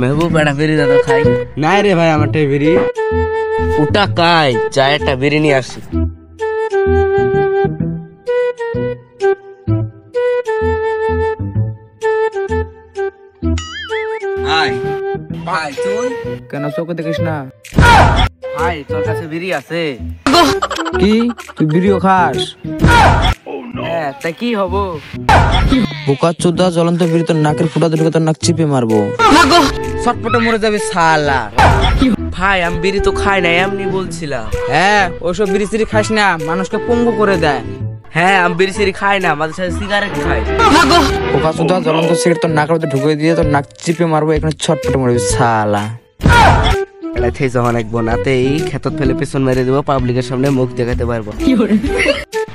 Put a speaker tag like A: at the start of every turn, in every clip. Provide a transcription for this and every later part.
A: মেহবুব একটা বিড়ি দাদা খাই।
B: নাই রে ভাই আমার বিড়ি।
A: ওটা কাই চায় একটা বিড়ি নিয়ে আসি। ভাই ভাই তুই
B: কেন চোখে দেখিস না?
A: ভাই তোর কাছে বিড়ি আছে?
B: কি তুই বিড়িও খাস?
A: হ্যাঁ তা কি হবো?
B: বোকা চোদা, জ্বলন্ত বিড়ি তোর নাকের ফুটা ঢুকে তোর নাক চিপে মারবো।
A: ছটপটে মরে যাবে শালা। ভাই আমি বিড়ি তো খাই না, এমনি বলছিলাম।
B: হ্যাঁ ওসব বিড়ি সিড়ি খাস না, মানুষকে পঙ্গু করে দেয়।
A: হ্যাঁ আমি বিড়ি সিড়ি খাই না, আমাদের সাথে সিগারেট খাই।
B: বোকা চোদা, জ্বলন্ত সিগারেট তোর নাকের মধ্যে ঢুকে দিয়ে তোর নাক চিপে মারবো, এখানে ছটপটে মরবি শালা।
A: এটা থেকে যখন এক বোনাতেই খেতত ফেলে পেছন মেরে দেবো, পাবলিকের সামনে মুখ দেখাতে পারবো।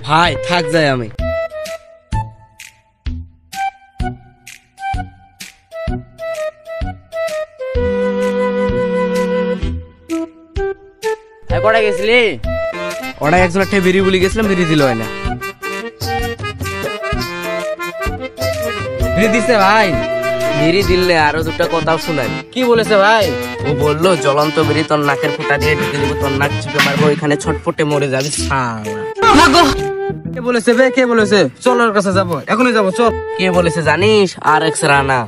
A: ভাই থাক যাই আমি।
B: কটা গেছিলি?
A: ওরা একজন একটা বিড়ি বলি গেছিলাম, বিড়ি দিল না।
B: বিড়ি দিছে ভাই?
A: বিড়ি দিলে আরো দুটা কথাও শোনাই।
B: কি বলেছে ভাই?
A: ও বললো জ্বলন্ত বিড়ি তোর নাকের ফুটা দিয়ে ঢুকে দিব, তোর নাক চিপে মারবো, এখানে ছটফটে মরে যাবি শালা।
B: কে বলেছে বে? কে বলেছে? চল ওর কাছে যাবো, এখনই যাবো চল।
A: কে বলেছে জানিস? আর এক্স রানা।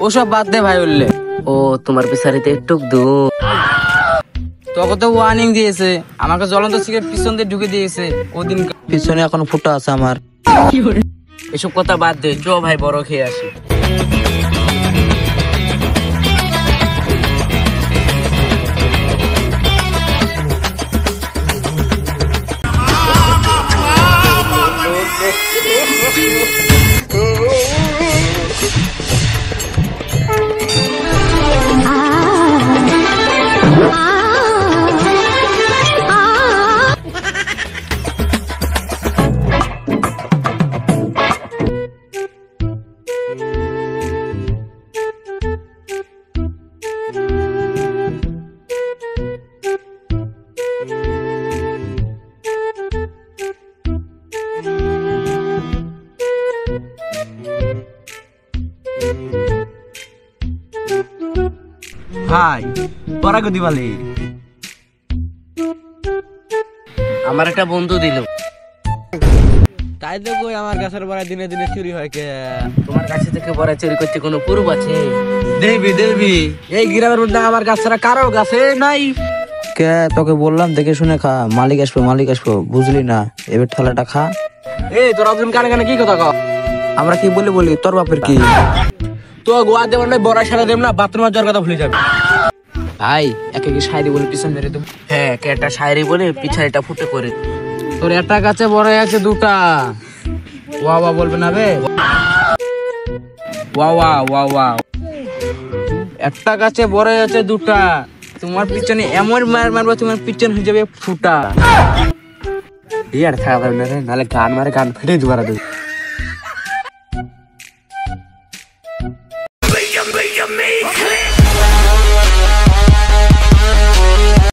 B: ওসব বাদ দে ভাই উঠলে।
A: ও তোমার পিছারিতে একটু দূর।
B: তোকে তো ওয়ার্নিং দিয়েছে, আমাকে জ্বলন্ত সিগারেট পিছন দিয়ে ঢুকে দিয়েছে। ওদিন পিছনে এখনো ফুটা আছে আমার।
A: এসব কথা বাদ দে, চ ভাই বড় খেয়ে আসি।
B: ভাই তোরা গদি বলি
A: আমার একটা বন্ধু দিল।
B: তাই তো কই আমার গাছের বড়া দিনে দিনে চুরি হয়। কে
A: তোমার কাছে থেকে বড় চুরি করতে কোনো প্রুফ আছে?
B: দেবি দেবি, এই গ্রামের মধ্যে আমার গাছ ছাড়া কারো গাছে নাই। কে তোকে বললাম দেখে শুনে খা, মালিক আসবো মালিক আসবো, বুঝলি না? এবার ঠালাটা খা।
A: এই তোরা দুজন কানে কানে কি কথা কও?
B: আমরা কি বলি তোর বাপের কি?
A: তো গোয়া দেব না, বড় সারা দেব না, বাথরুমে যাওয়ার কথা ভুলে যাবে।
B: ভাই একে কি শায়রি বলে পিছন মেরে দেবো?
A: হ্যাঁ কে একটা শায়রি বলে পিছারিটা ফুটে করে।
B: তোর একটা গাছে বড় আছে দুটা, ওয়া ওয়া বলবে না বে? ওয়া ওয়া ওয়া ওয়া। একটা গাছে বড় আছে দুটা, তোমার পিছনে এমন মার মারবো তোমার পিছন হয়ে যাবে ফুটা।
A: ইয়ার থাকা যাবে না রে, নাহলে গান মারে গান ফেটে দুবার।